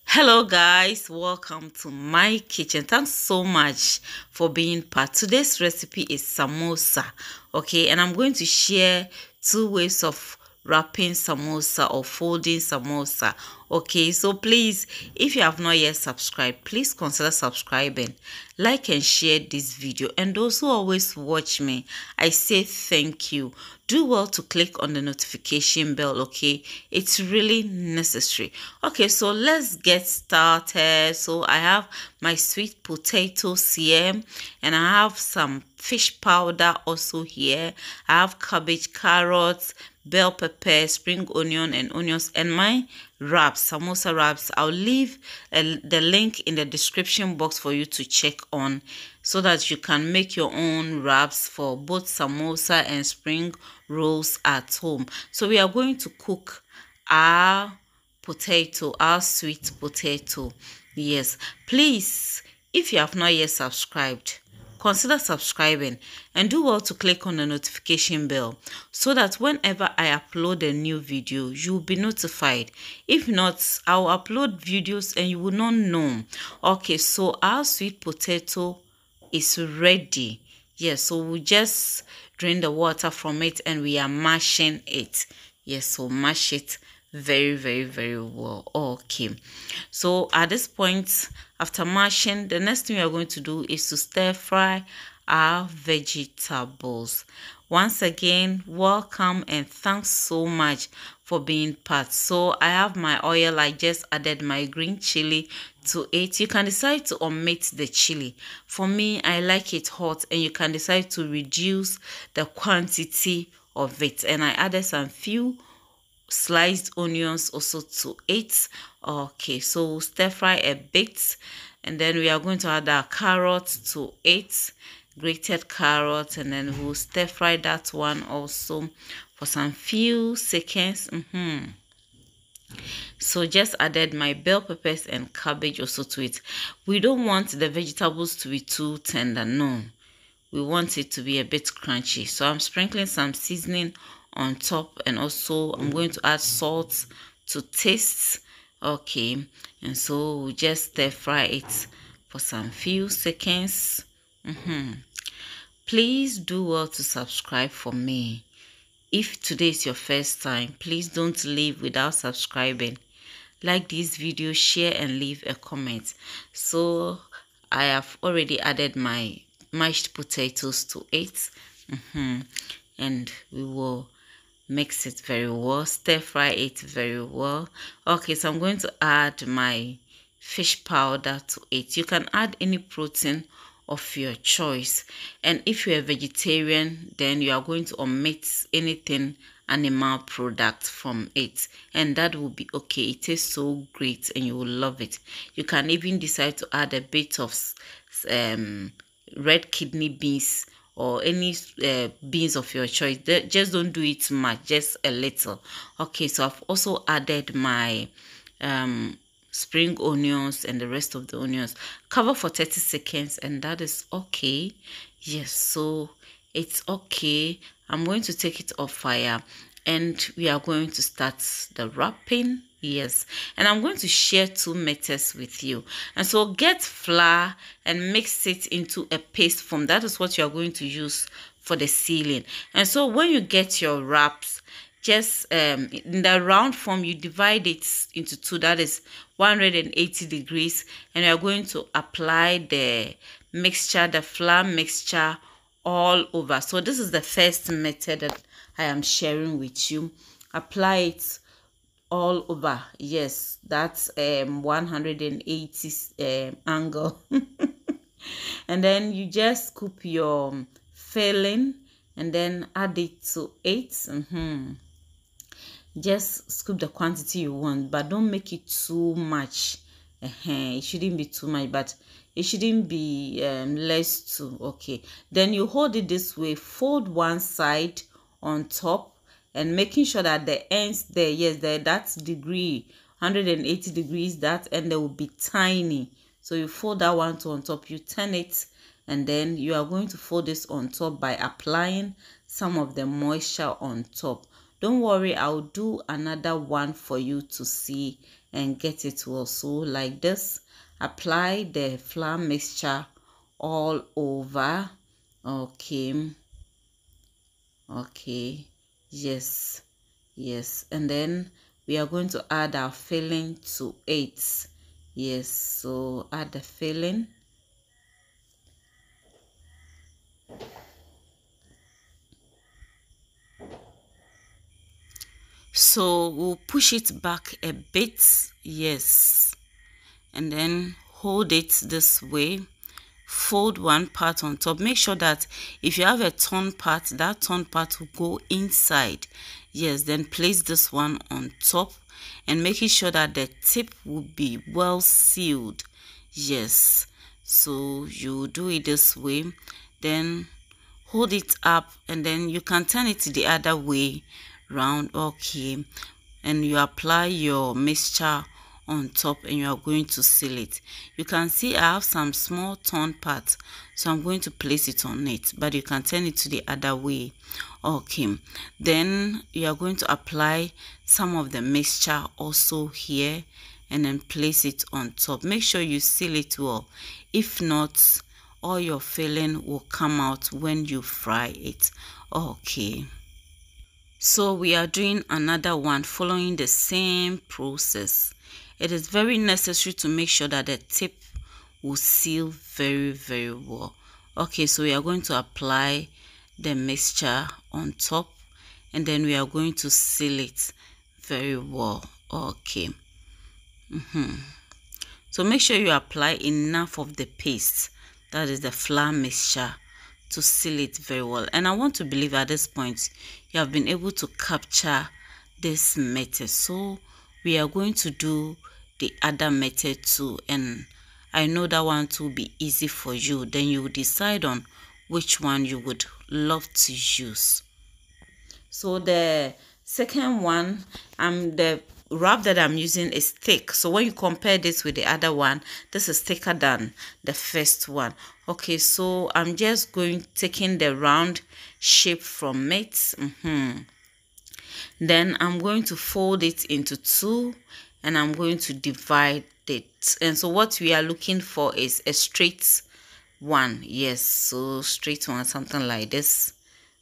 Hello guys, welcome to my kitchen. Thanks so much for being part. Today's recipe is samosa, okay, and I'm going to share two ways of wrapping samosa or folding samosa. Okay, so please, if you have not yet subscribed, please consider subscribing, like and share this video. And those who always watch me, I say thank you. Do well to click on the notification bell, okay? It's really necessary. Okay, so let's get started. So I have my sweet potatoes here, and I have some fish powder also here. I have cabbage, carrots, bell pepper, spring onion and onions, and my wraps, samosa wraps. I'll leave the link in the description box for you to check on, so that you can make your own wraps for both samosa and spring rolls at home. So we are going to cook our potato, our sweet potato. Yes, please, if you have not yet subscribed, consider subscribing and do well to click on the notification bell, so that whenever I upload a new video, you'll be notified. If not, I'll upload videos and you will not know. Okay, so our sweet potato is ready. Yes, so we just drain the water from it and we are mashing it. Yes, so mash it very well. Okay, so at this point, after mashing, the next thing we are going to do is to stir fry our vegetables. Once again, welcome and thanks so much for being part. So I have my oil. I just added my green chili to it. You can decide to omit the chili. For me, I like it hot, and you can decide to reduce the quantity of it. And I added some few sliced onions also to it. Okay, so stir fry a bit, and then we are going to add our carrots to it, grated carrots, and then we'll stir fry that one also for some few seconds. So just added my bell peppers and cabbage also to it. We don't want the vegetables to be too tender, no, we want it to be a bit crunchy. So I'm sprinkling some seasoning on top, and also I'm going to add salt to taste. Okay, and so we just stir fry it for some few seconds. Please do well to subscribe for me. If today is your first time, please don't leave without subscribing. Like this video, share and leave a comment. So I have already added my mashed potatoes to it, and we will mix it very well, stir fry it very well. Okay, so I'm going to add my fish powder to it. You can add any protein of your choice, and if you're a vegetarian, then you are going to omit anything animal product from it, and that will be okay. It tastes so great and you will love it. You can even decide to add a bit of red kidney beans or any beans of your choice. Just don't do it much, just a little. Okay, so I've also added my spring onions and the rest of the onions. Cover for 30 seconds and that is okay. Yes, so it's okay. I'm going to take it off fire and we are going to start the wrapping. Yes, and I'm going to share two methods with you. And so get flour and mix it into a paste form. That is what you are going to use for the sealing. And so when you get your wraps, just in the round form, you divide it into two. That is 180 degrees, and you are going to apply the mixture, the flour mixture, all over. So this is the first method that I am sharing with you. Apply it all over. Yes, that's 180 angle. And then you just scoop your filling and then add it to it. Just scoop the quantity you want, but don't make it too much. It shouldn't be too much, but it shouldn't be less too. Okay, then you hold it this way, fold one side on top and making sure that the ends there, yes, that degree 180 degrees, that end there will be tiny. So you fold that one to on top, you turn it, and then you are going to fold this on top by applying some of the moisture on top. Don't worry, I'll do another one for you to see and get it well. So like this, apply the flour mixture all over. Okay, yes, and then we are going to add our filling to it. Yes, so add the filling. So we'll push it back a bit. Yes, and then hold it this way. Fold one part on top. Make sure that if you have a torn part, that torn part will go inside. Yes, then place this one on top and making sure that the tip will be well sealed. Yes, so you do it this way, then hold it up, and then you can turn it the other way round. Okay, and you apply your mixture on top and you are going to seal it. You can see I have some small torn parts, so I'm going to place it on it, but you can turn it to the other way. Okay, then you are going to apply some of the mixture also here and then place it on top. Make sure you seal it well. If not, all your filling will come out when you fry it. Okay, so we are doing another one following the same process. It is very necessary to make sure that the tip will seal very well. Okay, so we are going to apply the mixture on top and then we are going to seal it very well. Okay, so make sure you apply enough of the paste, that is the flour mixture, to seal it very well. And I want to believe at this point you have been able to capture this method. So we are going to do the other method too, and I know that one too will be easy for you. Then you will decide on which one you would love to use. So the second one, the wrap that I'm using is thick. So when you compare this with the other one, this is thicker than the first one. Okay, so I'm just taking the round shape from it. Then I'm going to fold it into two and I'm going to divide it. And so what we are looking for is a straight one. Yes, so straight one, something like this.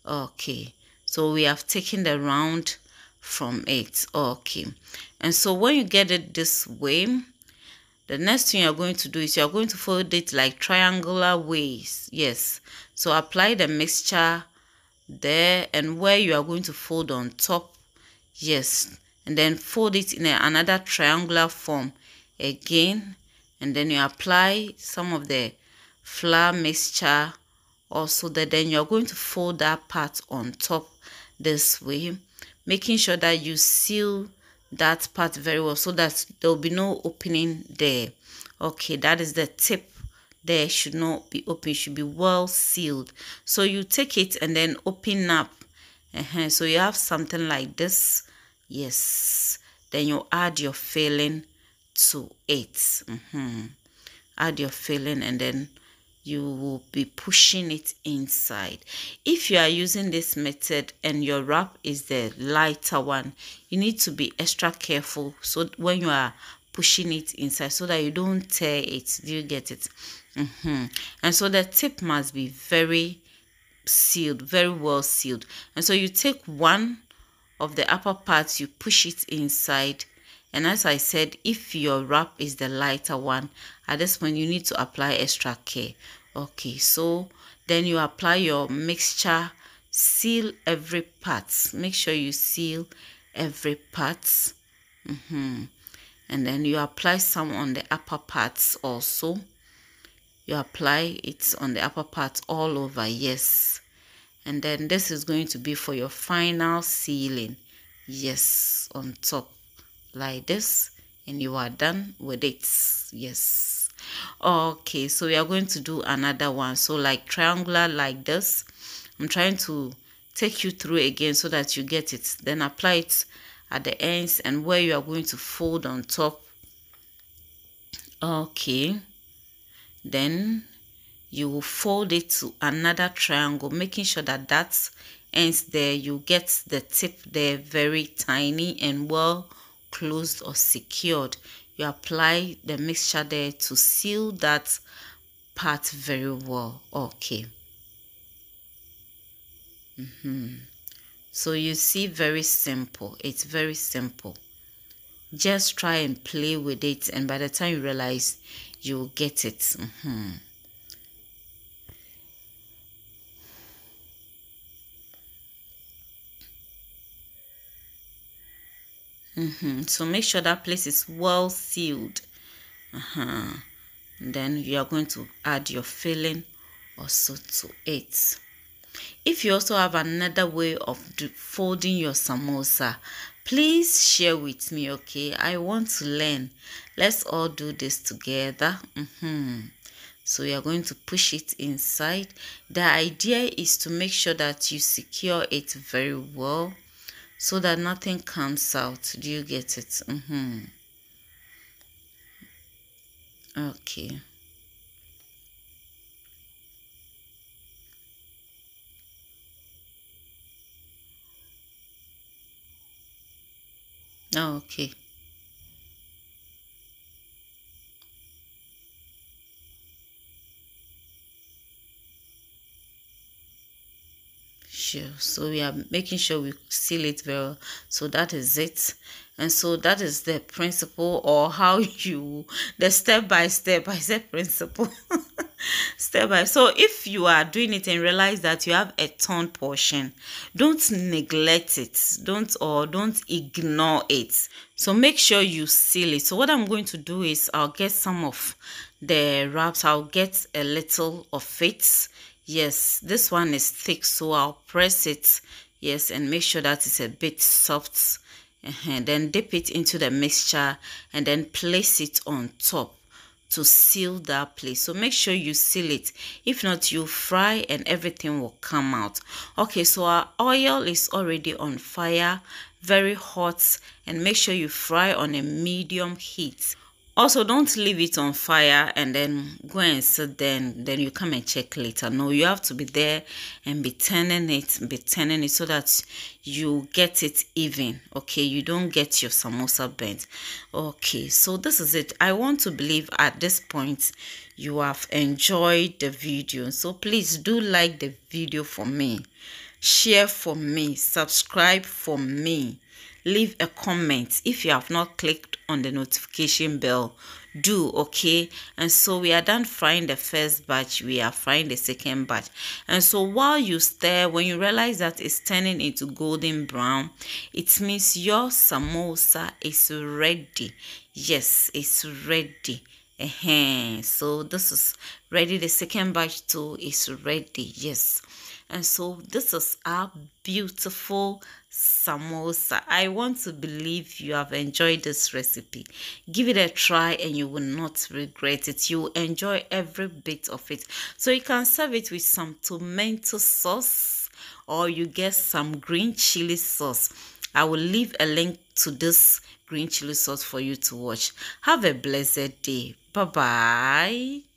Okay, so we have taken the round from it. Okay, and so when you get it this way, the next thing you're going to do is you're going to fold it like triangular ways. Yes, so apply the mixture there, and where you are going to fold on top, yes, and then fold it in another triangular form again, and then you apply some of the flour mixture also there. Then you're going to fold that part on top this way, making sure that you seal that part very well so that there will be no opening there. Okay, that is the tip. There should not be open, should be well sealed. So you take it and then open up. So you have something like this. Yes, then you add your filling to it. Add your filling and then you will be pushing it inside. If you are using this method and your wrap is the lighter one, you need to be extra careful so when you are pushing it inside so that you don't tear it. Do you get it? And so the tip must be very sealed, very well sealed. And so you take one of the upper parts, you push it inside, and as I said, if your wrap is the lighter one, at this point you need to apply extra care. Okay, so then you apply your mixture, seal every part, make sure you seal every part, and then you apply some on the upper parts also. You apply it on the upper part all over. Yes, and then this is going to be for your final sealing. Yes, on top like this, and you are done with it. Yes. Okay, so we are going to do another one, so like triangular like this. I'm trying to take you through again so that you get it. Then apply it at the ends and where you are going to fold on top. Okay, then you will fold it to another triangle, making sure that that ends there. You get the tip there very tiny and well closed or secured. You apply the mixture there to seal that part very well. Okay. So you see, very simple. It's very simple. Just try and play with it, and by the time you realize, you'll get it. So make sure that place is well sealed. Then you are going to add your filling also to it. If you also have another way of folding your samosa, please share with me, okay? I want to learn. Let's all do this together. So you are going to push it inside. The idea is to make sure that you secure it very well so that nothing comes out. Do you get it? Okay. Okay. Sure. So we are making sure we seal it very well. So that is it. And so that is the principle, or how you, the step by step, I said principle. Step by. So if you are doing it and realize that you have a torn portion, don't neglect it. Don't ignore it. So make sure you seal it. So what I'm going to do is I'll get some of the wraps. I'll get a little of it. Yes, this one is thick, so I'll press it. Yes, and make sure that it's a bit soft. And then dip it into the mixture and then place it on top to seal that place. So make sure you seal it. If not, you fry and everything will come out. Okay, so our oil is already on fire, very hot, and make sure you fry on a medium heat. Also, don't leave it on fire and then go and sit there and then you come and check later. No, you have to be there and be turning it so that you get it even. Okay, you don't get your samosa burnt. Okay, so this is it. I want to believe at this point you have enjoyed the video. So please do like the video for me, share for me, subscribe for me. Leave a comment. If you have not clicked on the notification bell, do. Okay, and so we are done frying the first batch, we are frying the second batch. And so while you stir, when you realize that it's turning into golden brown, it means your samosa is ready. Yes, it's ready. So this is ready. The second batch too is ready. Yes. And so this is our beautiful samosa. I want to believe you have enjoyed this recipe. Give it a try and you will not regret it. You will enjoy every bit of it. So you can serve it with some tomato sauce, or you get some green chili sauce. I will leave a link to this green chili sauce for you to watch. Have a blessed day. Bye-bye.